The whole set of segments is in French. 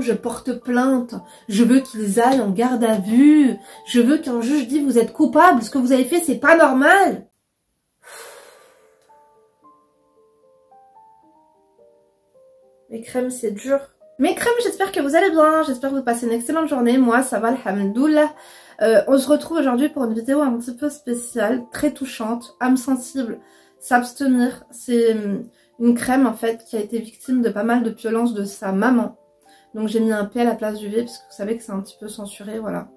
je porte plainte, je veux qu'ils aillent en garde à vue, je veux qu'un juge dise vous êtes coupable, ce que vous avez fait c'est pas normal. Mes crèmes c'est dur. Mes crèmes, j'espère que vous allez bien, j'espère que vous passez une excellente journée, moi ça va alhamdoulilah. On se retrouve aujourd'hui pour une vidéo un petit peu spéciale, très touchante, âme sensible, s'abstenir. C'est une crème en fait qui a été victime de pas mal de violences de sa maman. Donc j'ai mis un P à la place du V parce que vous savez que c'est un petit peu censuré, voilà.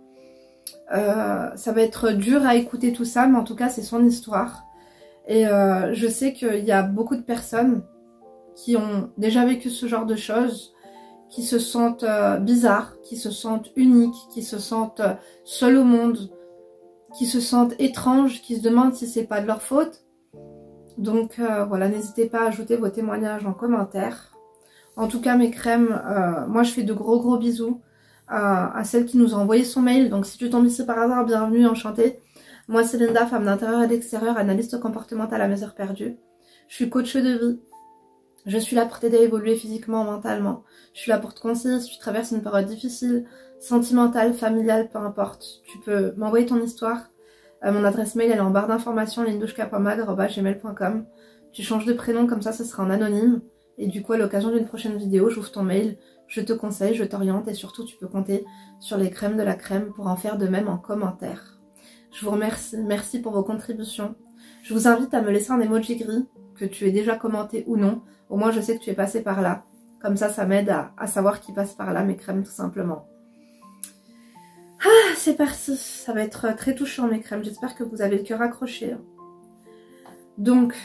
Ça va être dur à écouter tout ça, mais en tout cas c'est son histoire. Et je sais qu'il y a beaucoup de personnes qui ont déjà vécu ce genre de choses, qui se sentent bizarres, qui se sentent uniques, qui se sentent seuls au monde, qui se sentent étranges, qui se demandent si c'est pas de leur faute. Donc voilà, n'hésitez pas à ajouter vos témoignages en commentaire. En tout cas, mes crèmes, moi je fais de gros bisous à celle qui nous a envoyé son mail. Donc si tu tombes ici par hasard, bienvenue, enchantée. Moi c'est Linda, femme d'intérieur et d'extérieur, analyste comportementale à mes heures perdues. Je suis coach de vie. Je suis là pour t'aider à évoluer physiquement, mentalement. Je suis là pour te conseiller si tu traverses une période difficile, sentimentale, familiale, peu importe. Tu peux m'envoyer ton histoire. Mon adresse mail elle est en barre d'informations, lindouchkapamag@gmail.com. Tu changes de prénom, comme ça ce sera en anonyme. Et du coup à l'occasion d'une prochaine vidéo, j'ouvre ton mail, je te conseille, je t'oriente et surtout tu peux compter sur les crèmes de la crème pour en faire de même en commentaire. Je vous remercie, merci pour vos contributions. Je vous invite à me laisser un emoji gris, que tu aies déjà commenté ou non. Au moins je sais que tu es passé par là. Comme ça m'aide à savoir qui passe par là, mes crèmes tout simplement. Ah, c'est parti. Ça va être très touchant mes crèmes. J'espère que vous avez le cœur accroché. Donc,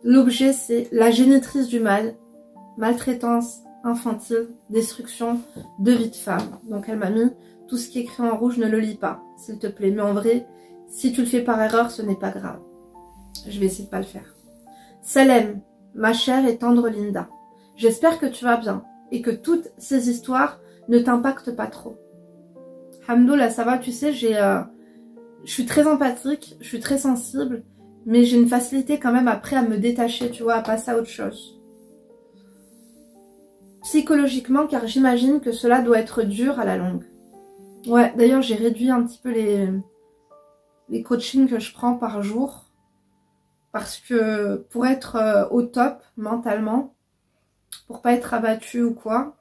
l'objet c'est la génitrice du mal. Maltraitance infantile, destruction de vie de femme. Donc elle m'a mis tout ce qui est écrit en rouge, ne le lis pas, s'il te plaît. Mais en vrai, si tu le fais par erreur, ce n'est pas grave. Je vais essayer de pas le faire. Salem, ma chère et tendre Linda, j'espère que tu vas bien et que toutes ces histoires ne t'impactent pas trop. Hamdoullah, ça va, tu sais, je suis très empathique, je suis très sensible, mais j'ai une facilité quand même après à me détacher, tu vois, à passer à autre chose. Psychologiquement, car j'imagine que cela doit être dur à la longue. Ouais, d'ailleurs, j'ai réduit un petit peu les coachings que je prends par jour. Parce que pour être au top mentalement, pour pas être abattue ou quoi,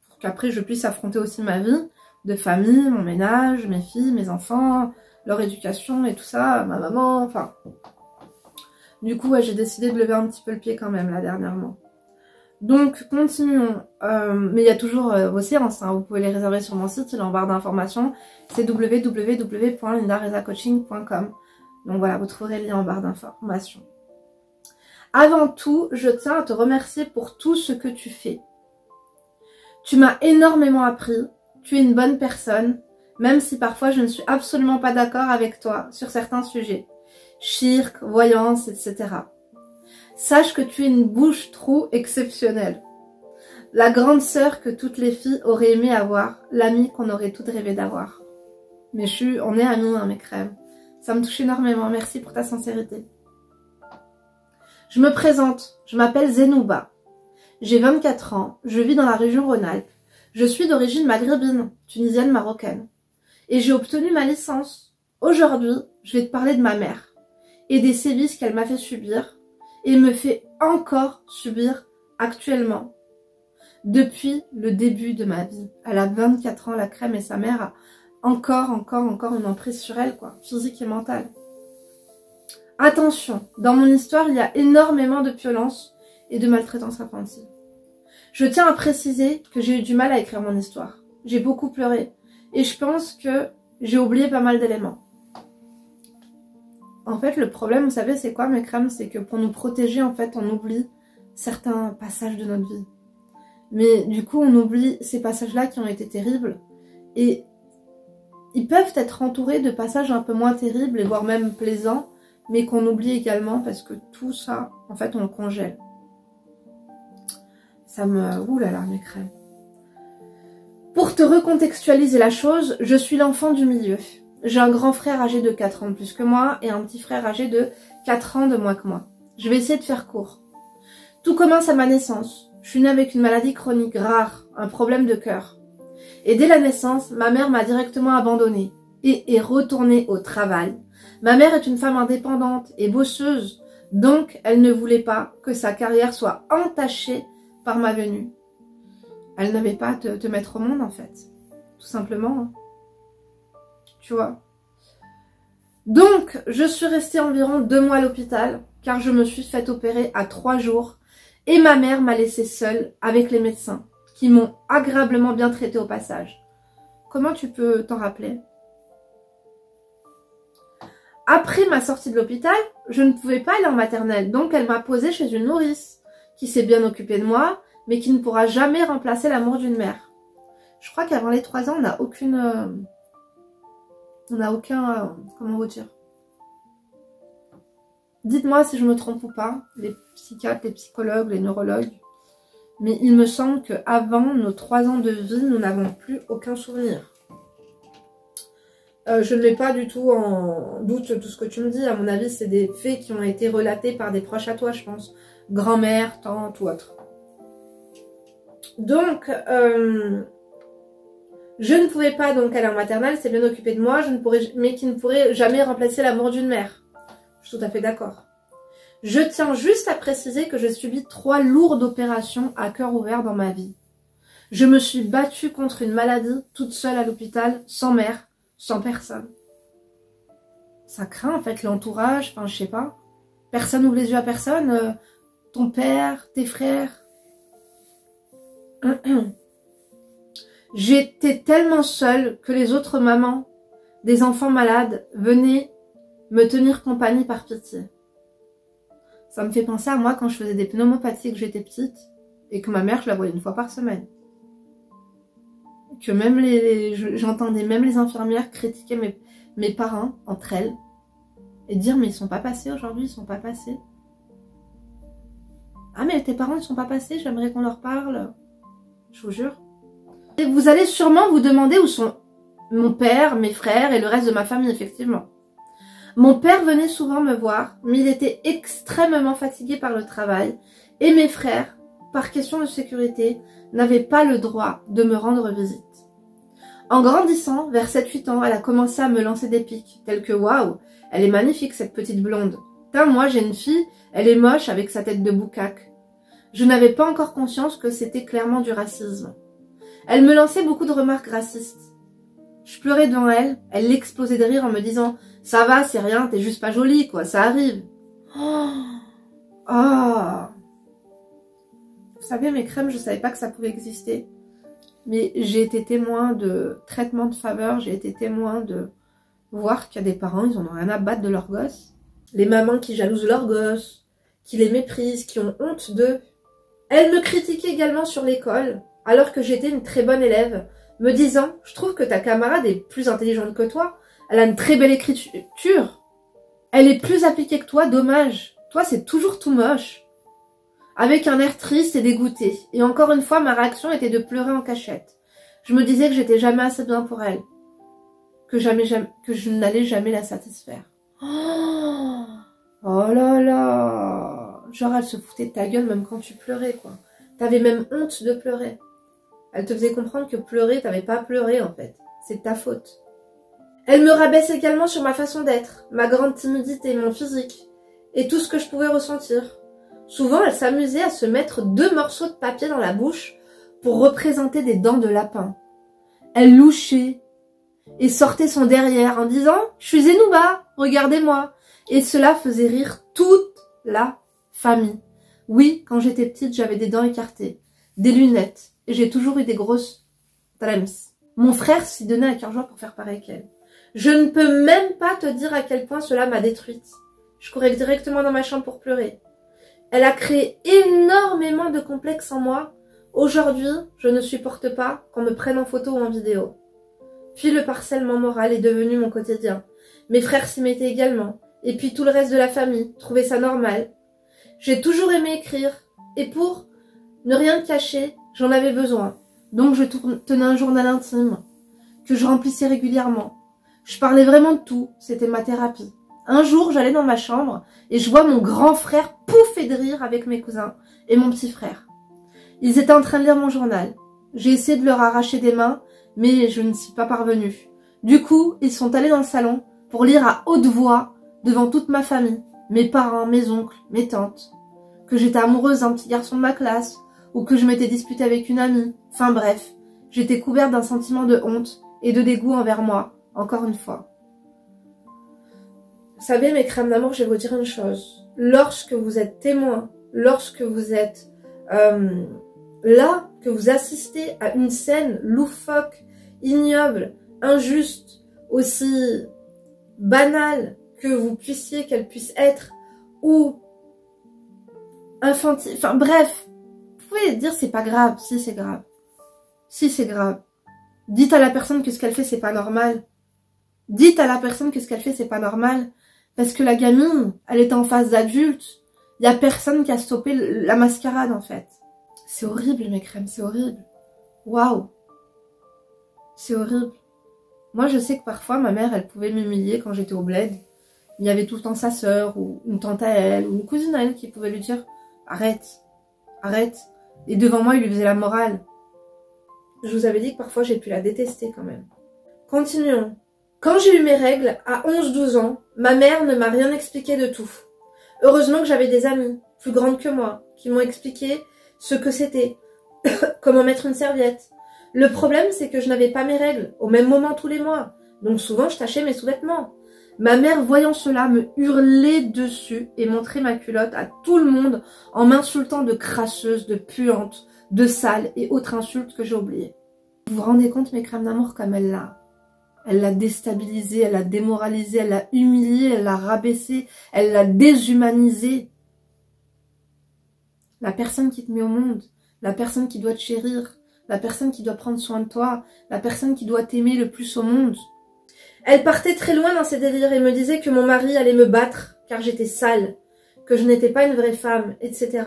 pour qu'après je puisse affronter aussi ma vie de famille, mon ménage, mes filles, mes enfants, leur éducation et tout ça, ma maman, enfin. Du coup, ouais, j'ai décidé de lever un petit peu le pied quand même là dernièrement. Donc, continuons. Mais il y a toujours vos séances, hein. Vous pouvez les réserver sur mon site, il est en barre d'informations. C'est www.lindarezacoaching.com. Donc voilà, vous trouverez le lien en barre d'informations. Avant tout, je tiens à te remercier pour tout ce que tu fais. Tu m'as énormément appris, tu es une bonne personne, même si parfois je ne suis absolument pas d'accord avec toi sur certains sujets. Shirk, voyance, etc. Sache que tu es une bouche-trou exceptionnelle. La grande sœur que toutes les filles auraient aimé avoir, l'amie qu'on aurait toutes rêvé d'avoir. Mais on est amis, hein, mes crèmes. Ça me touche énormément, merci pour ta sincérité. Je me présente, je m'appelle Zenouba. J'ai 24 ans, je vis dans la région Rhône-Alpes. Je suis d'origine maghrébine, tunisienne marocaine. Et j'ai obtenu ma licence. Aujourd'hui, je vais te parler de ma mère et des sévices qu'elle m'a fait subir et me fait encore subir actuellement. Depuis le début de ma vie. Elle a 24 ans, la crème, et sa mère a encore une emprise sur elle, quoi, physique et mentale. Attention, dans mon histoire, il y a énormément de violence et de maltraitance infantile. Je tiens à préciser que j'ai eu du mal à écrire mon histoire. J'ai beaucoup pleuré et je pense que j'ai oublié pas mal d'éléments. En fait, le problème, vous savez, c'est quoi mes crèmes? C'est que pour nous protéger, en fait, on oublie certains passages de notre vie. Mais du coup, on oublie ces passages-là qui ont été terribles et ils peuvent être entourés de passages un peu moins terribles et voire même plaisants, mais qu'on oublie également parce que tout ça, en fait, on le congèle. Ça me... Ouh là là, mes crèmes. Pour te recontextualiser la chose, je suis l'enfant du milieu. J'ai un grand frère âgé de 4 ans de plus que moi et un petit frère âgé de 4 ans de moins que moi. Je vais essayer de faire court. Tout commence à ma naissance. Je suis née avec une maladie chronique rare, un problème de cœur. Et dès la naissance, ma mère m'a directement abandonnée et est retournée au travail. Ma mère est une femme indépendante et bosseuse, donc elle ne voulait pas que sa carrière soit entachée par ma venue. Elle n'avait pas à te mettre au monde en fait, tout simplement. Hein. Tu vois. Donc, je suis restée environ 2 mois à l'hôpital, car je me suis fait opérer à 3 jours, et ma mère m'a laissée seule avec les médecins, qui m'ont agréablement bien traitée au passage. Comment tu peux t'en rappeler? Après ma sortie de l'hôpital, je ne pouvais pas aller en maternelle, donc elle m'a posée chez une nourrice, qui s'est bien occupée de moi, mais qui ne pourra jamais remplacer l'amour d'une mère. Je crois qu'avant les 3 ans, on n'a aucun, comment vous dire? Dites-moi si je me trompe ou pas, les psychiatres, les psychologues, les neurologues. Mais il me semble qu'avant nos 3 ans de vie, nous n'avons plus aucun souvenir. Je ne mets pas du tout en doute tout ce que tu me dis. À mon avis, c'est des faits qui ont été relatés par des proches à toi, je pense. Grand-mère, tante ou autre. Donc, je ne pouvais pas donc aller en maternelle, c'est bien occupé de moi, mais qui ne pourrait jamais remplacer l'amour d'une mère. Je suis tout à fait d'accord. Je tiens juste à préciser que j'ai subi 3 lourdes opérations à cœur ouvert dans ma vie. Je me suis battue contre une maladie toute seule à l'hôpital, sans mère, sans personne. Ça craint en fait l'entourage, enfin je sais pas. Personne n'ouvre les yeux à personne, ton père, tes frères. J'étais tellement seule que les autres mamans des enfants malades venaient me tenir compagnie par pitié. Ça me fait penser à moi quand je faisais des pneumopathies que j'étais petite et que ma mère, je la voyais 1 fois par semaine. Que même j'entendais même les infirmières critiquer mes parents entre elles et dire mais ils sont pas passés aujourd'hui, ils sont pas passés. Ah mais tes parents ne sont pas passés, j'aimerais qu'on leur parle. Je vous jure. Et vous allez sûrement vous demander où sont mon père, mes frères et le reste de ma famille, effectivement. Mon père venait souvent me voir, mais il était extrêmement fatigué par le travail. Et mes frères, par question de sécurité, n'avaient pas le droit de me rendre visite. En grandissant, vers 7-8 ans, elle a commencé à me lancer des pics, tels que « Waouh, elle est magnifique cette petite blonde. Putain, moi j'ai une fille, elle est moche avec sa tête de boucaque. » Je n'avais pas encore conscience que c'était clairement du racisme. Elle me lançait beaucoup de remarques racistes. Je pleurais devant elle, elle l'explosait de rire en me disant « Ça va, c'est rien, t'es juste pas jolie, quoi, ça arrive. » Oh. Vous savez, mes crèmes, je savais pas que ça pouvait exister. Mais j'ai été témoin de traitements de faveur, j'ai été témoin de voir qu'il y a des parents, ils en ont rien à battre de leurs gosses. Les mamans qui jalousent leurs gosses, qui les méprisent, qui ont honte d'eux. Elle me critiquait également sur l'école, alors que j'étais une très bonne élève, me disant « Je trouve que ta camarade est plus intelligente que toi, elle a une très belle écriture, elle est plus appliquée que toi, dommage, toi c'est toujours tout moche. » Avec un air triste et dégoûté, et encore une fois ma réaction était de pleurer en cachette. Je me disais que j'étais jamais assez bien pour elle, que je n'allais jamais la satisfaire. Oh là là, genre elle se foutait de ta gueule même quand tu pleurais quoi. T'avais même honte de pleurer. Elle te faisait comprendre que pleurer, t'avais pas pleuré en fait. C'est de ta faute. Elle me rabaisse également sur ma façon d'être, ma grande timidité, mon physique, et tout ce que je pouvais ressentir. Souvent, elle s'amusait à se mettre 2 morceaux de papier dans la bouche pour représenter des dents de lapin. Elle louchait et sortait son derrière en disant « Je suis Zénouba, regardez-moi » et cela faisait rire toute la famille. Oui, quand j'étais petite, j'avais des dents écartées, des lunettes, et j'ai toujours eu des grosses trems. Mon frère s'y donnait à cœur joie pour faire pareil qu'elle. Je ne peux même pas te dire à quel point cela m'a détruite. Je courais directement dans ma chambre pour pleurer. Elle a créé énormément de complexes en moi. Aujourd'hui, je ne supporte pas qu'on me prenne en photo ou en vidéo. Puis le harcèlement moral est devenu mon quotidien. Mes frères s'y mettaient également. Et puis tout le reste de la famille trouvait ça normal. J'ai toujours aimé écrire. Et pour ne rien cacher, j'en avais besoin. Donc je tenais un journal intime que je remplissais régulièrement. Je parlais vraiment de tout. C'était ma thérapie. Un jour, j'allais dans ma chambre et je vois mon grand frère pouffer de rire avec mes cousins et mon petit frère. Ils étaient en train de lire mon journal. J'ai essayé de leur arracher des mains, mais je ne suis pas parvenue. Du coup, ils sont allés dans le salon pour lire à haute voix devant toute ma famille, mes parents, mes oncles, mes tantes, que j'étais amoureuse d'un petit garçon de ma classe, ou que je m'étais disputée avec une amie. Enfin bref, j'étais couverte d'un sentiment de honte et de dégoût envers moi, encore une fois. Vous savez, mes crèmes d'amour, je vais vous dire une chose. Lorsque vous êtes témoin, lorsque vous êtes là, que vous assistez à une scène loufoque, ignoble, injuste, aussi banale que vous puissiez, qu'elle puisse être, ou infantile, enfin bref, vous pouvez dire c'est pas grave, si c'est grave. Si c'est grave. Dites à la personne que ce qu'elle fait c'est pas normal. Dites à la personne que ce qu'elle fait c'est pas normal. Parce que la gamine, elle est en phase d'adulte. Il y a personne qui a stoppé la mascarade en fait. C'est horrible mes crèmes, c'est horrible. Waouh. C'est horrible. Moi je sais que parfois ma mère elle pouvait m'humilier quand j'étais au bled. Il y avait tout le temps sa sœur ou une tante à elle ou une cousine à elle qui pouvait lui dire arrête, arrête. Et devant moi il lui faisait la morale. Je vous avais dit que parfois j'ai pu la détester quand même. Continuons. Quand j'ai eu mes règles, à 11-12 ans, ma mère ne m'a rien expliqué de tout. Heureusement que j'avais des amies, plus grandes que moi, qui m'ont expliqué ce que c'était, comment mettre une serviette. Le problème, c'est que je n'avais pas mes règles, au même moment tous les mois. Donc souvent, je tachais mes sous-vêtements. Ma mère, voyant cela, me hurlait dessus et montrait ma culotte à tout le monde en m'insultant de crasseuse, de puante, de sale et autres insultes que j'ai oubliées. Vous vous rendez compte, mes crèmes d'amour, comme elle l'a déstabilisée, elle l'a démoralisée, elle l'a humiliée, elle l'a rabaissée, elle l'a déshumanisée. La personne qui te met au monde, la personne qui doit te chérir, la personne qui doit prendre soin de toi, la personne qui doit t'aimer le plus au monde. Elle partait très loin dans ses délires et me disait que mon mari allait me battre car j'étais sale, que je n'étais pas une vraie femme, etc.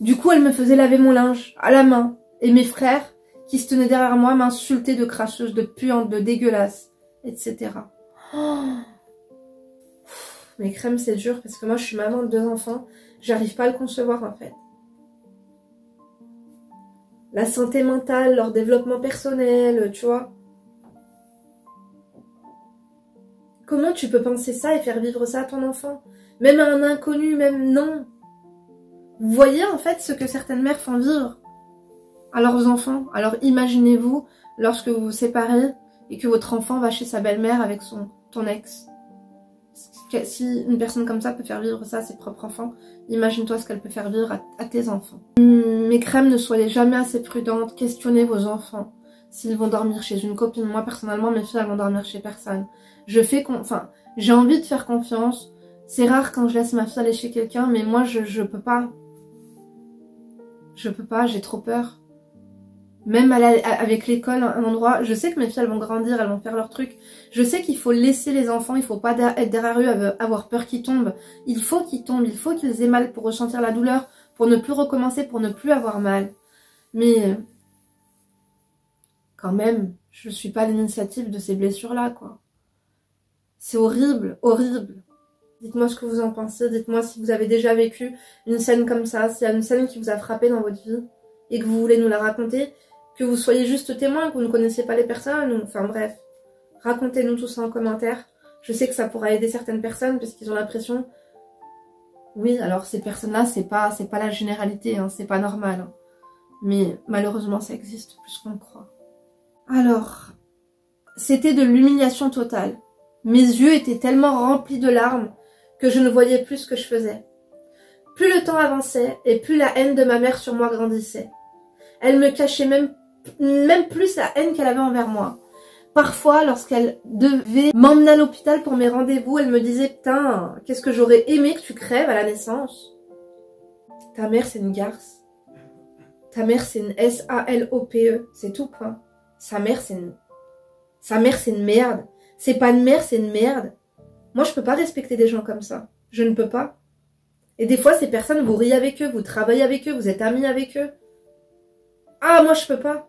Du coup, elle me faisait laver mon linge à la main et mes frères qui se tenaient derrière moi m'insultaient de crasseuse, de puante, de dégueulasse, etc. Oh. Mes crèmes, c'est dur parce que moi, je suis maman de 2 enfants. J'arrive pas à le concevoir, en fait. La santé mentale, leur développement personnel, tu vois. Comment tu peux penser ça et faire vivre ça à ton enfant? Même à un inconnu, même non. Vous voyez, en fait, ce que certaines mères font vivre à leurs enfants. Alors imaginez-vous lorsque vous vous séparez et que votre enfant va chez sa belle-mère avec ton ex. Si une personne comme ça peut faire vivre ça à ses propres enfants, imagine-toi ce qu'elle peut faire vivre à tes enfants. Mes crèmes, ne soyez jamais assez prudentes, questionnez vos enfants s'ils vont dormir chez une copine. Moi personnellement, mes filles elles vont dormir chez personne. J'ai envie de faire confiance. C'est rare quand je laisse ma fille aller chez quelqu'un, mais moi je peux pas. Je peux pas, j'ai trop peur. Même avec l'école, un endroit, je sais que mes filles elles vont grandir, elles vont faire leur truc. Je sais qu'il faut laisser les enfants, il faut pas être derrière eux, avoir peur qu'ils tombent. Il faut qu'ils tombent, il faut qu'ils aient mal pour ressentir la douleur, pour ne plus recommencer, pour ne plus avoir mal. Mais quand même, je suis pas à l'initiative de ces blessures-là, quoi. C'est horrible, horrible. Dites-moi ce que vous en pensez, dites-moi si vous avez déjà vécu une scène comme ça, s'il y a une scène qui vous a frappé dans votre vie et que vous voulez nous la raconter. Que vous soyez juste témoin, que vous ne connaissiez pas les personnes, ou... enfin bref. Racontez-nous tout ça en commentaire. Je sais que ça pourra aider certaines personnes parce qu'ils ont l'impression... Oui, alors ces personnes-là, c'est pas la généralité, hein, c'est pas normal. Hein. Mais malheureusement, ça existe plus qu'on croit. Alors, c'était de l'humiliation totale. Mes yeux étaient tellement remplis de larmes que je ne voyais plus ce que je faisais. Plus le temps avançait et plus la haine de ma mère sur moi grandissait. Elle me cachait même plus la haine qu'elle avait envers moi. Parfois, lorsqu'elle devait m'emmener à l'hôpital pour mes rendez-vous, elle me disait « Putain, qu'est-ce que j'aurais aimé que tu crèves à la naissance. Ta mère, c'est une garce. Ta mère, c'est une S-A-L-O-P-E. C'est tout, point. Sa mère, c'est une merde. C'est pas une mère, c'est une merde. Moi, je peux pas respecter des gens comme ça. Je ne peux pas. Et des fois, ces personnes, vous riez avec eux, vous travaillez avec eux, vous êtes amis avec eux. Ah, moi, je peux pas.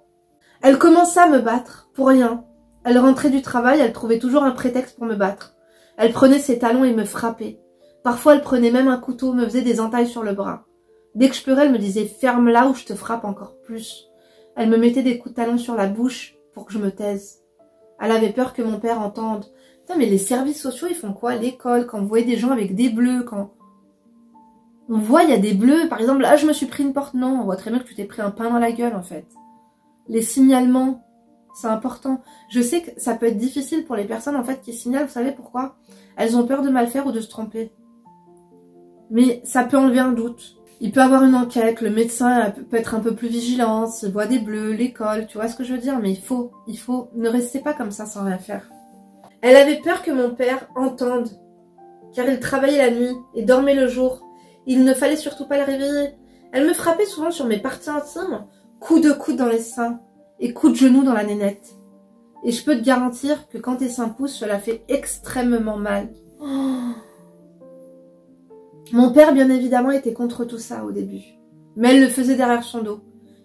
Elle commençait à me battre, pour rien. Elle rentrait du travail, elle trouvait toujours un prétexte pour me battre. Elle prenait ses talons et me frappait. Parfois, elle prenait même un couteau, me faisait des entailles sur le bras. Dès que je pleurais, elle me disait « Ferme-la ou je te frappe encore plus ». Elle me mettait des coups de talon sur la bouche pour que je me taise. Elle avait peur que mon père entende. Putain, mais les services sociaux, ils font quoi? L'école, quand vous voyez des gens avec des bleus, quand on voit, il y a des bleus, par exemple, là, je me suis pris une porte. Non, on voit très bien que tu t'es pris un pain dans la gueule, en fait. Les signalements, c'est important. Je sais que ça peut être difficile pour les personnes, en fait, qui signalent. Vous savez pourquoi? Elles ont peur de mal faire ou de se tromper. Mais ça peut enlever un doute. Il peut avoir une enquête, le médecin peut être un peu plus vigilant, s'il voit des bleus, l'école, tu vois ce que je veux dire? Mais il faut, ne restez pas comme ça sans rien faire. Elle avait peur que mon père entende, car il travaillait la nuit et dormait le jour. Il ne fallait surtout pas le réveiller. Elle me frappait souvent sur mes parties intimes, coups de coude dans les seins et coups de genoux dans la nénette. Et je peux te garantir que quand tes seins poussent, cela fait extrêmement mal. Oh. Mon père, bien évidemment, était contre tout ça au début. Mais elle le faisait derrière son dos.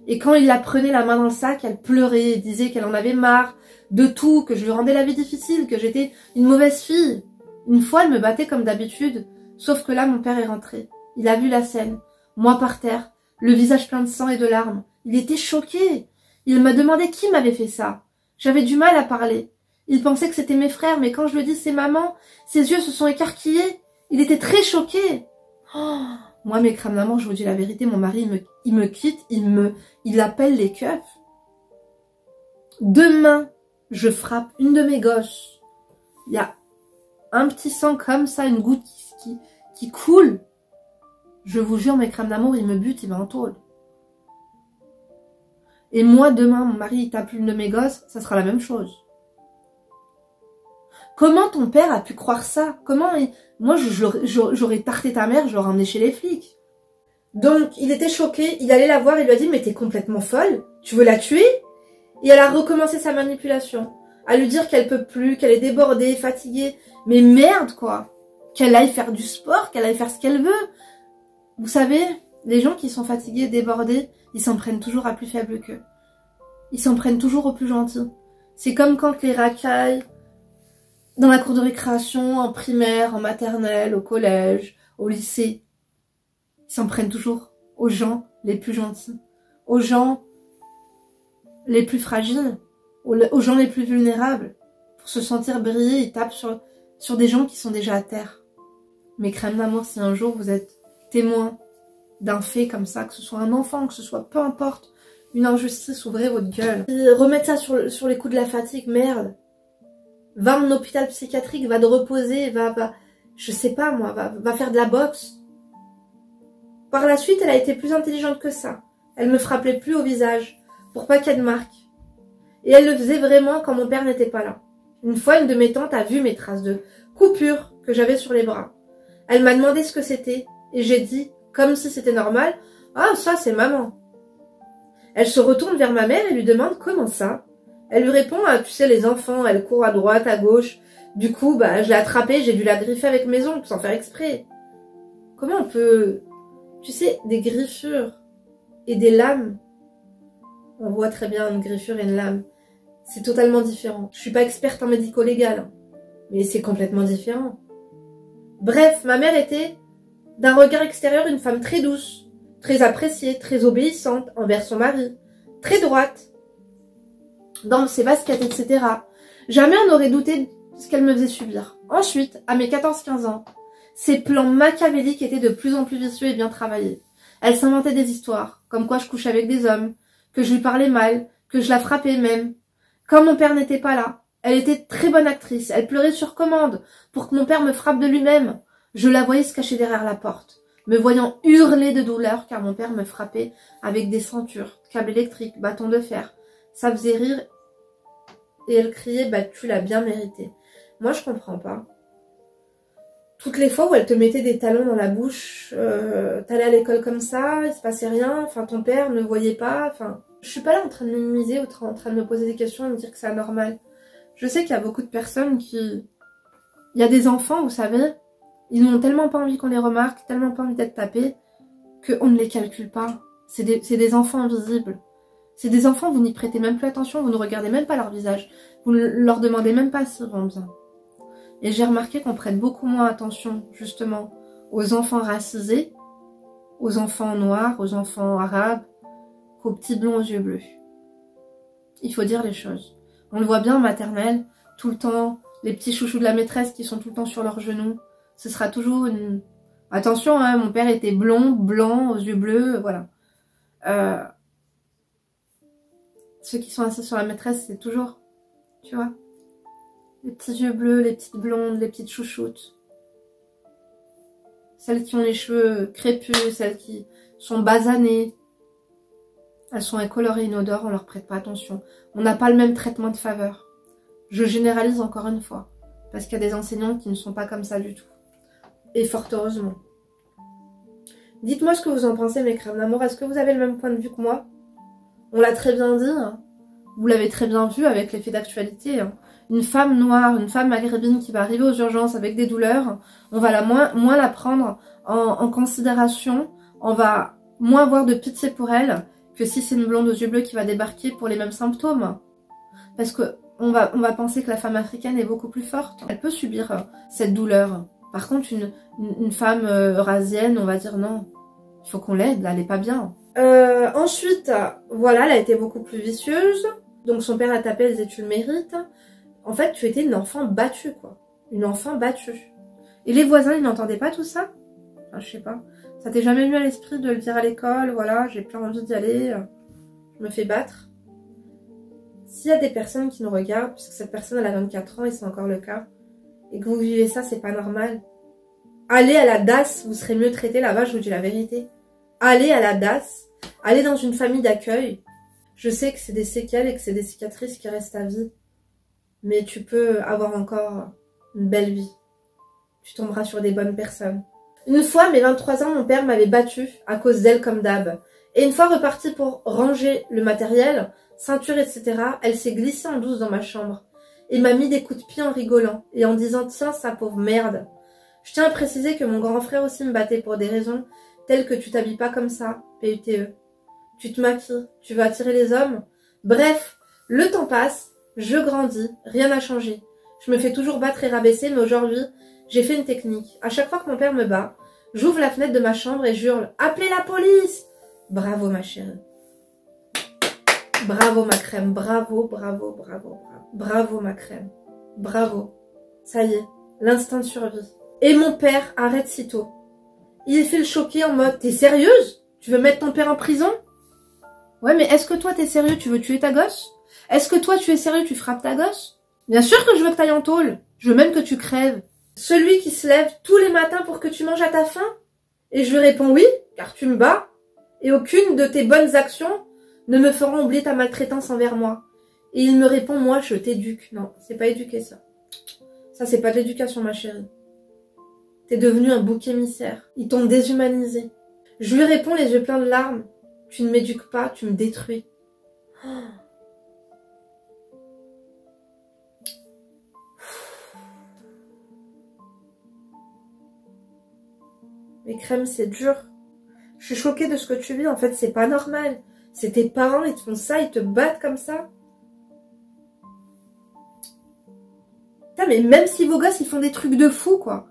Et quand il la prenait la main dans le sac, elle pleurait et disait qu'elle en avait marre de tout, que je lui rendais la vie difficile, que j'étais une mauvaise fille. Une fois, elle me battait comme d'habitude, sauf que là, mon père est rentré. Il a vu la scène, moi par terre, le visage plein de sang et de larmes. Il était choqué. Il m'a demandé qui m'avait fait ça. J'avais du mal à parler. Il pensait que c'était mes frères, mais quand je lui dis c'est maman, ses yeux se sont écarquillés. Il était très choqué. Oh, moi, mes crânes maman, je vous dis la vérité, mon mari, il me quitte, il appelle les keufs. Demain, je frappe une de mes gosses. Il y a un petit sang comme ça, une goutte qui coule. Je vous jure, mes crèmes d'amour, il me bute, il va en tôle. Et moi, demain, mon mari, il tape une de mes gosses, ça sera la même chose. Comment ton père a pu croire ça? Moi, j'aurais tarté ta mère, je l'aurais emmené chez les flics. Donc, il était choqué, il allait la voir, il lui a dit « Mais t'es complètement folle, tu veux la tuer ?» Et elle a recommencé sa manipulation, à lui dire qu'elle peut plus, qu'elle est débordée, fatiguée. Mais merde, quoi! Qu'elle aille faire du sport, qu'elle aille faire ce qu'elle veut. Vous savez, les gens qui sont fatigués, débordés, ils s'en prennent toujours à plus faible qu'eux. Ils s'en prennent toujours au plus gentil. C'est comme quand les racailles, dans la cour de récréation, en primaire, en maternelle, au collège, au lycée, ils s'en prennent toujours aux gens les plus gentils, aux gens les plus fragiles, aux gens les plus vulnérables. Pour se sentir briller, ils tapent sur des gens qui sont déjà à terre. Mes crèmes d'amour, si un jour vous êtes témoin d'un fait comme ça, que ce soit un enfant, que ce soit peu importe, une injustice, ouvrez votre gueule. Et remettre ça sur les coups de la fatigue, merde. Va en hôpital psychiatrique, va te reposer, je sais pas moi, va faire de la boxe. Par la suite, elle a été plus intelligente que ça. Elle me frappait plus au visage, pour pas qu'il y ait de marque. Et elle le faisait vraiment quand mon père n'était pas là. Une fois, une de mes tantes a vu mes traces de coupures que j'avais sur les bras. Elle m'a demandé ce que c'était, et j'ai dit, comme si c'était normal, « Ah, ça, c'est maman. » Elle se retourne vers ma mère et lui demande, « Comment ça ?» Elle lui répond, « Ah, tu sais, les enfants, elles courent à droite, à gauche. Du coup, je l'ai attrapée, j'ai dû la griffer avec mes ongles, sans faire exprès. » Comment on peut... Tu sais, des griffures et des lames, on voit très bien une griffure et une lame. C'est totalement différent. Je suis pas experte en médico-légal, hein, mais c'est complètement différent. Bref, ma mère était, d'un regard extérieur, une femme très douce, très appréciée, très obéissante envers son mari, très droite, dans ses baskets, etc. Jamais on n'aurait douté de ce qu'elle me faisait subir. Ensuite, à mes 14-15 ans, ses plans machiavéliques étaient de plus en plus vicieux et bien travaillés. Elle s'inventait des histoires, comme quoi je couchais avec des hommes, que je lui parlais mal, que je la frappais même. Quand mon père n'était pas là, elle était très bonne actrice, elle pleurait sur commande pour que mon père me frappe de lui-même. Je la voyais se cacher derrière la porte, me voyant hurler de douleur car mon père me frappait avec des ceintures, câbles électriques, bâtons de fer. Ça faisait rire et elle criait « tu l'as bien mérité ». Moi je comprends pas. Toutes les fois où elle te mettait des talons dans la bouche, t'allais à l'école comme ça, il se passait rien, enfin ton père ne voyait pas, enfin... Je suis pas là en train de minimiser ou en train de me poser des questions et me dire que c'est anormal. Je sais qu'il y a beaucoup de personnes qui... Il y a des enfants, vous savez, ils n'ont tellement pas envie qu'on les remarque, tellement pas envie d'être tapés, qu'on ne les calcule pas. C'est des enfants invisibles. C'est des enfants, vous n'y prêtez même plus attention, vous ne regardez même pas leur visage. Vous ne leur demandez même pas s'ils vont bien. Et j'ai remarqué qu'on prête beaucoup moins attention, justement, aux enfants racisés, aux enfants noirs, aux enfants arabes, qu'aux petits blonds aux yeux bleus. Il faut dire les choses. On le voit bien en maternelle, tout le temps, les petits chouchous de la maîtresse qui sont tout le temps sur leurs genoux. Ce sera toujours une... Attention, hein, mon père était blond, blanc, aux yeux bleus, voilà. Ceux qui sont assis sur la maîtresse, c'est toujours, tu vois, les petits yeux bleus, les petites blondes, les petites chouchoutes. Celles qui ont les cheveux crépus, celles qui sont basanées. Elles sont incolores et inodores, on leur prête pas attention. On n'a pas le même traitement de faveur. Je généralise encore une fois, parce qu'il y a des enseignants qui ne sont pas comme ça du tout. Et fort heureusement. Dites-moi ce que vous en pensez, mes crèmes d'amour. Est-ce que vous avez le même point de vue que moi? On l'a très bien dit, hein. Vous l'avez très bien vu avec les faits d'actualité. Hein. Une femme noire, une femme maghrébine qui va arriver aux urgences avec des douleurs, on va moins la prendre en considération, on va moins avoir de pitié pour elle que si c'est une blonde aux yeux bleus qui va débarquer pour les mêmes symptômes. Parce que on va penser que la femme africaine est beaucoup plus forte. Elle peut subir cette douleur. Par contre, une femme eurasienne, on va dire non, il faut qu'on l'aide, là, elle est pas bien. Ensuite, voilà, elle a été beaucoup plus vicieuse. Donc son père a tapé, elle disait tu le mérites. En fait, tu étais une enfant battue, quoi. Une enfant battue. Et les voisins, ils n'entendaient pas tout ça? Enfin, je sais pas. Ça t'est jamais venu à l'esprit de le dire à l'école, voilà, j'ai plein envie d'y aller, je me fais battre. S'il y a des personnes qui nous regardent, puisque cette personne elle a 24 ans et c'est encore le cas, et que vous vivez ça, c'est pas normal. Allez à la DAS, vous serez mieux traité là-bas, je vous dis la vérité. Allez à la DAS, allez dans une famille d'accueil. Je sais que c'est des séquelles et que c'est des cicatrices qui restent à vie. Mais tu peux avoir encore une belle vie. Tu tomberas sur des bonnes personnes. Une fois, à mes 23 ans, mon père m'avait battue à cause d'elle comme d'hab. Et une fois repartie pour ranger le matériel, ceinture, etc., elle s'est glissée en douce dans ma chambre et m'a mis des coups de pied en rigolant et en disant « Tiens, sa pauvre merde !» Je tiens à préciser que mon grand frère aussi me battait pour des raisons telles que tu t'habilles pas comme ça, PUTE. Tu te maquilles, tu veux attirer les hommes. Bref, le temps passe, je grandis, rien n'a changé. Je me fais toujours battre et rabaisser, mais aujourd'hui, j'ai fait une technique. À chaque fois que mon père me bat, j'ouvre la fenêtre de ma chambre et j'hurle « Appelez la police !» Bravo ma chérie. Bravo ma crème, bravo, bravo, bravo, bravo. Bravo ma crème, bravo. Ça y est, l'instinct de survie. Et mon père arrête sitôt. Il fait le choqué en mode « T'es sérieuse? Tu veux mettre ton père en prison ?» Ouais, mais est-ce que toi t'es sérieux, tu veux tuer ta gosse? Est-ce que toi tu es sérieux, tu frappes ta gosse? Bien sûr que je veux que t'ailles en tôle. Je veux même que tu crèves. Celui qui se lève tous les matins pour que tu manges à ta faim? Et je lui réponds oui, car tu me bats. Et aucune de tes bonnes actions ne me feront oublier ta maltraitance envers moi. Et il me répond, moi je t'éduque. Non, c'est pas éduquer ça. Ça c'est pas de l'éducation ma chérie. T'es devenu un bouc émissaire. Ils t'ont déshumanisé. Je lui réponds les yeux pleins de larmes. Tu ne m'éduques pas, tu me détruis. Mais crème, c'est dur. Je suis choquée de ce que tu vis. En fait, c'est pas normal. C'est tes parents, ils te font ça, ils te battent comme ça. Putain, mais même si vos gosses, ils font des trucs de fou, quoi.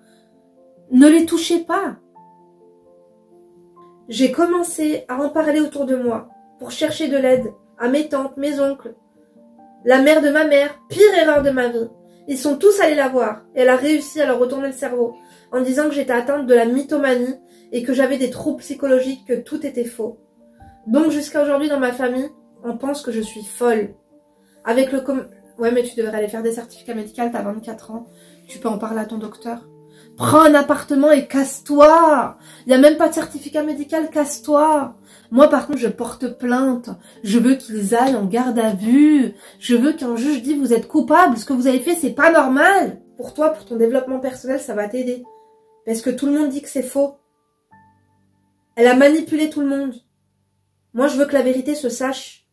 Ne les touchez pas. J'ai commencé à en parler autour de moi pour chercher de l'aide à mes tantes, mes oncles, la mère de ma mère, pire erreur de ma vie. Ils sont tous allés la voir et elle a réussi à leur retourner le cerveau en disant que j'étais atteinte de la mythomanie et que j'avais des troubles psychologiques, que tout était faux. Donc jusqu'à aujourd'hui dans ma famille, on pense que je suis folle. Avec le ouais mais tu devrais aller faire des certificats médicaux, t'as 24 ans, tu peux en parler à ton docteur. Prends un appartement et casse-toi. Il n'y a même pas de certificat médical, casse-toi. Moi, par contre, je porte plainte. Je veux qu'ils aillent en garde à vue. Je veux qu'un juge dise, vous êtes coupable. Ce que vous avez fait, c'est pas normal. Pour toi, pour ton développement personnel, ça va t'aider. Parce que tout le monde dit que c'est faux. Elle a manipulé tout le monde. Moi, je veux que la vérité se sache.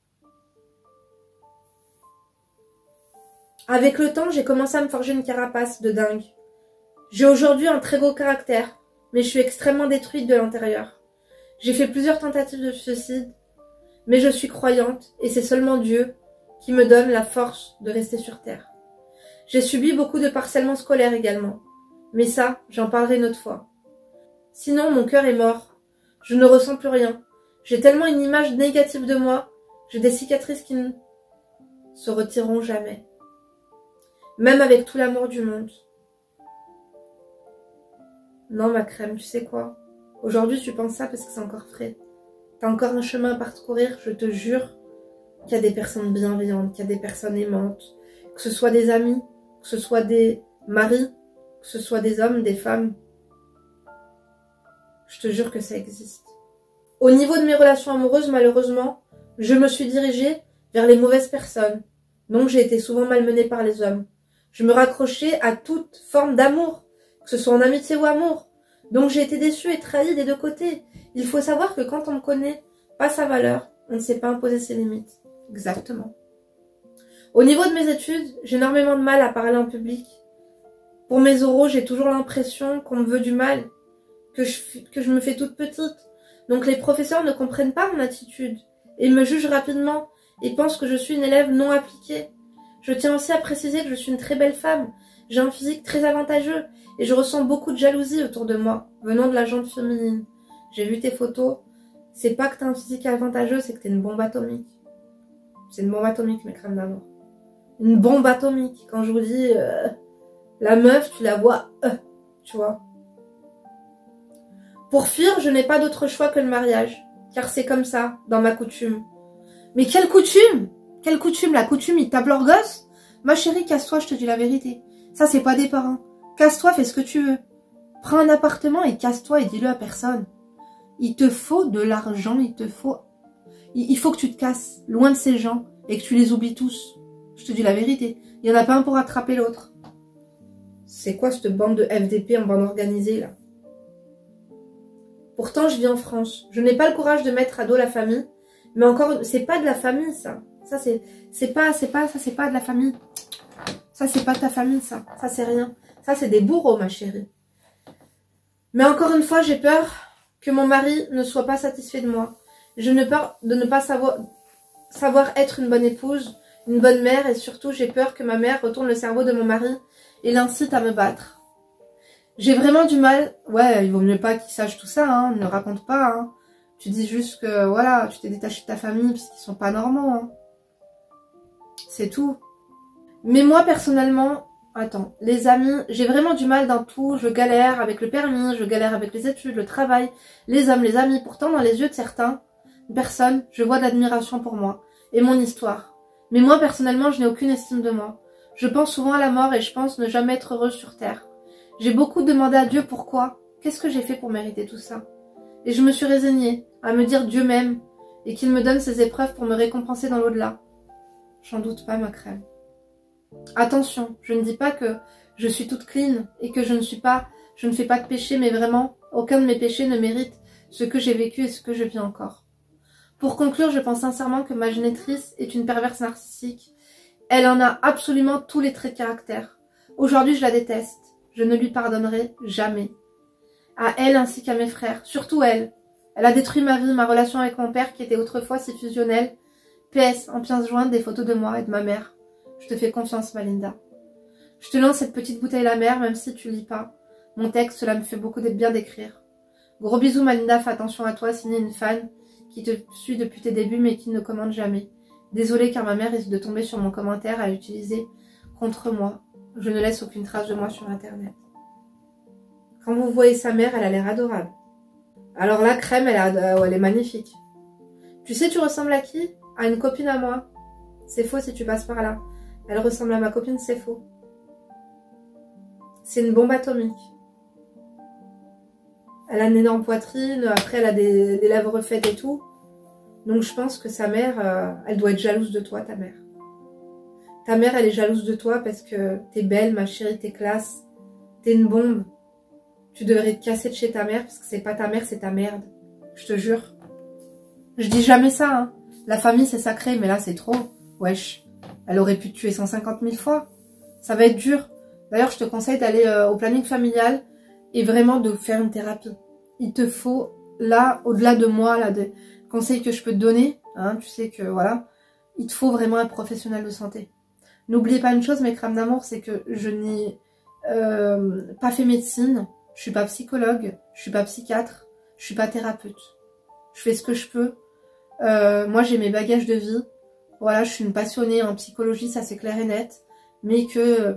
Avec le temps, j'ai commencé à me forger une carapace de dingue. J'ai aujourd'hui un très gros caractère, mais je suis extrêmement détruite de l'intérieur. J'ai fait plusieurs tentatives de suicide, mais je suis croyante et c'est seulement Dieu qui me donne la force de rester sur terre. J'ai subi beaucoup de harcèlement scolaire également, mais ça, j'en parlerai une autre fois. Sinon, mon cœur est mort. Je ne ressens plus rien. J'ai tellement une image négative de moi. J'ai des cicatrices qui ne... se retireront jamais. Même avec tout l'amour du monde. Non, ma crème, tu sais quoi? Aujourd'hui, tu penses ça parce que c'est encore frais. T'as encore un chemin à parcourir, je te jure qu'il y a des personnes bienveillantes, qu'il y a des personnes aimantes, que ce soit des amis, que ce soit des maris, que ce soit des hommes, des femmes. Je te jure que ça existe. Au niveau de mes relations amoureuses, malheureusement, je me suis dirigée vers les mauvaises personnes. Donc j'ai été souvent malmenée par les hommes. Je me raccrochais à toute forme d'amour, que ce soit en amitié ou amour. Donc j'ai été déçue et trahie des deux côtés. Il faut savoir que quand on ne connaît pas sa valeur, on ne sait pas imposer ses limites. Exactement. Au niveau de mes études, j'ai énormément de mal à parler en public. Pour mes oraux, j'ai toujours l'impression qu'on me veut du mal, que je me fais toute petite. Donc les professeurs ne comprennent pas mon attitude et me jugent rapidement et pensent que je suis une élève non appliquée. Je tiens aussi à préciser que je suis une très belle femme. J'ai un physique très avantageux et je ressens beaucoup de jalousie autour de moi, venant de la gente féminine. J'ai vu tes photos. C'est pas que t'as un physique avantageux, c'est que t'es une bombe atomique. C'est une bombe atomique, mes crèmes d'amour. Une bombe atomique. Quand je vous dis, la meuf, tu la vois, tu vois. Pour fuir, je n'ai pas d'autre choix que le mariage. Car c'est comme ça, dans ma coutume. Mais quelle coutume? Quelle coutume? La coutume, il tape leur gosse? Ma chérie, casse-toi, je te dis la vérité. Ça, c'est pas des parents. Casse-toi, fais ce que tu veux. Prends un appartement et casse-toi et dis-le à personne. Il te faut de l'argent, il faut que tu te casses loin de ces gens et que tu les oublies tous. Je te dis la vérité. Il n'y en a pas un pour attraper l'autre. C'est quoi cette bande de FDP en bande organisée, là? Pourtant, je vis en France. Je n'ai pas le courage de mettre à dos la famille. Mais encore, c'est pas de la famille, ça. Ça, c'est pas de la famille. Ça, c'est pas de ta famille, ça. Ça, c'est rien. Ça, c'est des bourreaux, ma chérie. Mais encore une fois, j'ai peur que mon mari ne soit pas satisfait de moi. Je n'ai peur de ne pas savoir être une bonne épouse, une bonne mère, et surtout, j'ai peur que ma mère retourne le cerveau de mon mari et l'incite à me battre. J'ai vraiment du mal. Ouais, il vaut mieux pas qu'il sache tout ça, hein. Ne raconte pas, hein. Tu dis juste que, voilà, tu t'es détaché de ta famille parce qu'ils sont pas normaux, hein. C'est tout. Mais moi, personnellement, attends, les amis, j'ai vraiment du mal dans tout. Je galère avec le permis, je galère avec les études, le travail, les hommes, les amis. Pourtant, dans les yeux de certaines personnes, je vois de l'admiration pour moi et mon histoire. Mais moi, personnellement, je n'ai aucune estime de moi. Je pense souvent à la mort et je pense ne jamais être heureuse sur terre. J'ai beaucoup demandé à Dieu pourquoi. Qu'est-ce que j'ai fait pour mériter tout ça? Et je me suis résignée à me dire Dieu m'aime et qu'il me donne ces épreuves pour me récompenser dans l'au-delà. J'en doute pas, ma crème. Attention, je ne dis pas que je suis toute clean et que je ne fais pas de péché, mais vraiment, aucun de mes péchés ne mérite ce que j'ai vécu et ce que je vis encore. Pour conclure, je pense sincèrement que ma génitrice est une perverse narcissique. Elle en a absolument tous les traits de caractère. Aujourd'hui, je la déteste. Je ne lui pardonnerai jamais. À elle ainsi qu'à mes frères, surtout elle. Elle a détruit ma vie, ma relation avec mon père qui était autrefois si fusionnelle. PS, en pièce jointe, des photos de moi et de ma mère. Je te fais confiance, Malinda. Je te lance cette petite bouteille la mer, même si tu lis pas. Mon texte, cela me fait beaucoup de bien d'écrire. Gros bisous, Malinda, fais attention à toi, signé une fan qui te suit depuis tes débuts mais qui ne commente jamais. Désolée car ma mère risque de tomber sur mon commentaire à l'utiliser contre moi. Je ne laisse aucune trace de moi sur internet. Quand vous voyez sa mère, elle a l'air adorable. Alors la crème, elle est magnifique. Tu sais, tu ressembles à qui? À une copine à moi. C'est faux si tu passes par là. Elle ressemble à ma copine, c'est faux. C'est une bombe atomique. Elle a une énorme poitrine, après elle a des lèvres refaites et tout. Donc je pense que sa mère, elle doit être jalouse de toi, ta mère. Ta mère, elle est jalouse de toi parce que t'es belle, ma chérie, t'es classe. T'es une bombe. Tu devrais te casser de chez ta mère parce que c'est pas ta mère, c'est ta merde. Je te jure. Je dis jamais ça, hein. La famille, c'est sacré, mais là, c'est trop. Wesh. Elle aurait pu te tuer 150 000 fois. Ça va être dur. D'ailleurs, je te conseille d'aller au planning familial et vraiment de faire une thérapie. Il te faut, là, au-delà de moi, là, des conseils que je peux te donner, hein, tu sais que, voilà, il te faut vraiment un professionnel de santé. N'oubliez pas une chose, mes crèmes d'amour, c'est que je n'ai pas fait médecine, je suis pas psychologue, je suis pas psychiatre, je suis pas thérapeute. Je fais ce que je peux. Moi, j'ai mes bagages de vie. voilà, je suis une passionnée en psychologie, ça c'est clair et net, mais que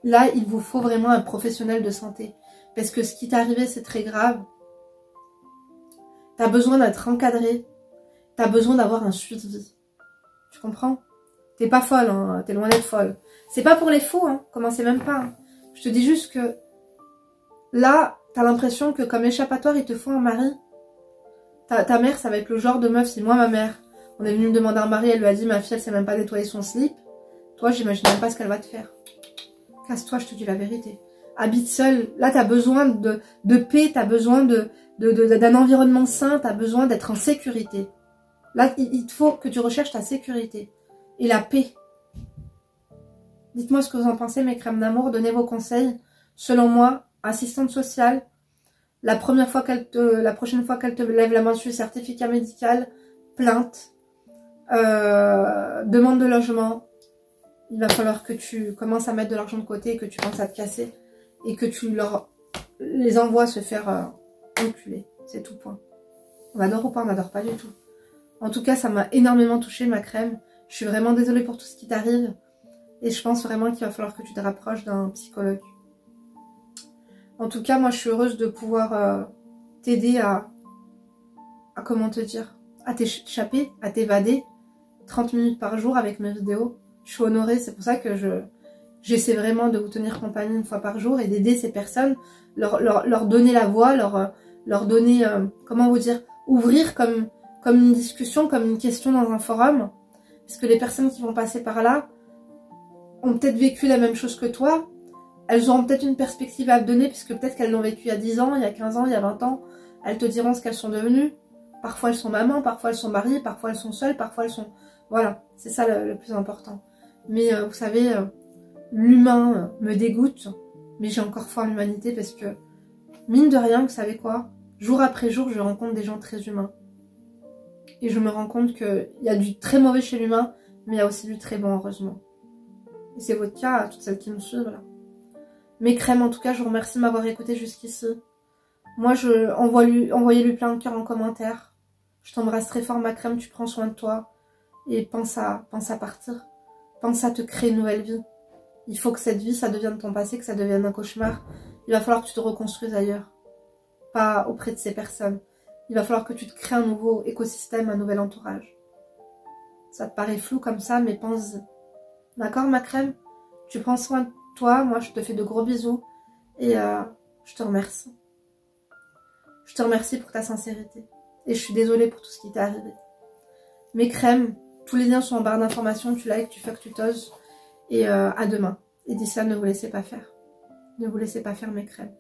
là, il vous faut vraiment un professionnel de santé. Parce que ce qui t'est arrivé, c'est très grave. T'as besoin d'être encadré, t'as besoin d'avoir un suivi. Tu comprends? T'es pas folle, hein, t'es loin d'être folle. C'est pas pour les faux, hein, commencez même pas. Hein. Je te dis juste que là, t'as l'impression que comme échappatoire, il te faut un mari. Ta mère, ça va être le genre de meuf, c'est moi ma mère. On est venu me demander un mari, elle lui a dit, ma fille, elle sait même pas nettoyer son slip. Toi, j'imagine même pas ce qu'elle va te faire. Casse-toi, je te dis la vérité. Habite seule. Là, t'as besoin de paix, t'as besoin d'un environnement sain, t'as besoin d'être en sécurité. Là, il te faut que tu recherches ta sécurité et la paix. Dites-moi ce que vous en pensez, mes crèmes d'amour. Donnez vos conseils. Selon moi, assistante sociale, la prochaine fois qu'elle te lève la main dessus, certificat médical, plainte, demande de logement. Il va falloir que tu commences à mettre de l'argent de côté et que tu penses à te casser et que tu les envoies se faire enculer. C'est tout, point. On adore ou pas? On n'adore pas du tout. En tout cas, ça m'a énormément touchée, ma crème. Je suis vraiment désolée pour tout ce qui t'arrive. Et je pense vraiment qu'il va falloir que tu te rapproches d'un psychologue. En tout cas, moi, je suis heureuse de pouvoir t'aider à comment te dire, à t'échapper, à t'évader 30 minutes par jour avec mes vidéos. Je suis honorée, c'est pour ça que j'essaie vraiment de vous tenir compagnie une fois par jour et d'aider ces personnes, leur donner la voix, leur donner, comment vous dire, ouvrir comme une discussion, comme une question dans un forum. Parce que les personnes qui vont passer par là ont peut-être vécu la même chose que toi. Elles auront peut-être une perspective à te donner, puisque peut-être qu'elles l'ont vécu il y a 10 ans, il y a 15 ans, il y a 20 ans. Elles te diront ce qu'elles sont devenues. Parfois elles sont mamans, parfois elles sont mariées, parfois elles sont seules, parfois elles sont... Voilà, c'est ça le plus important. Mais vous savez, l'humain me dégoûte, mais j'ai encore foi en l'humanité parce que, mine de rien, vous savez quoi? Jour après jour, je rencontre des gens très humains. Et je me rends compte qu'il y a du très mauvais chez l'humain, mais il y a aussi du très bon, heureusement. Et c'est votre cas, toutes celles qui me suivent, là. Mes crèmes, en tout cas, je vous remercie de m'avoir écouté jusqu'ici. Moi, envoyez-lui plein de cœur en commentaire. Je t'embrasse très fort, ma crème, tu prends soin de toi. Et pense à partir. Pense à te créer une nouvelle vie. Il faut que cette vie, ça devienne ton passé, que ça devienne un cauchemar. Il va falloir que tu te reconstruises ailleurs. Pas auprès de ces personnes. Il va falloir que tu te crées un nouveau écosystème, un nouvel entourage. Ça te paraît flou comme ça, mais pense-y. D'accord, ma crème? Tu prends soin de toi, moi je te fais de gros bisous. Et je te remercie. Je te remercie pour ta sincérité. Et je suis désolée pour tout ce qui t'est arrivé. Mes crèmes, tous les liens sont en barre d'informations. Tu likes, tu fuck, tu toses. Et à demain. Et d'ici là, ne vous laissez pas faire. Ne vous laissez pas faire, mes crèmes.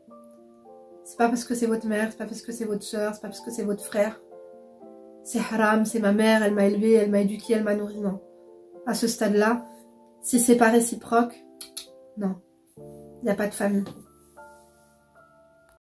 C'est pas parce que c'est votre mère, c'est pas parce que c'est votre soeur, c'est pas parce que c'est votre frère. C'est haram, c'est ma mère, elle m'a élevée, elle m'a éduquée, elle m'a nourrie, non. À ce stade-là, si c'est pas réciproque, non. Il n'y a pas de famille.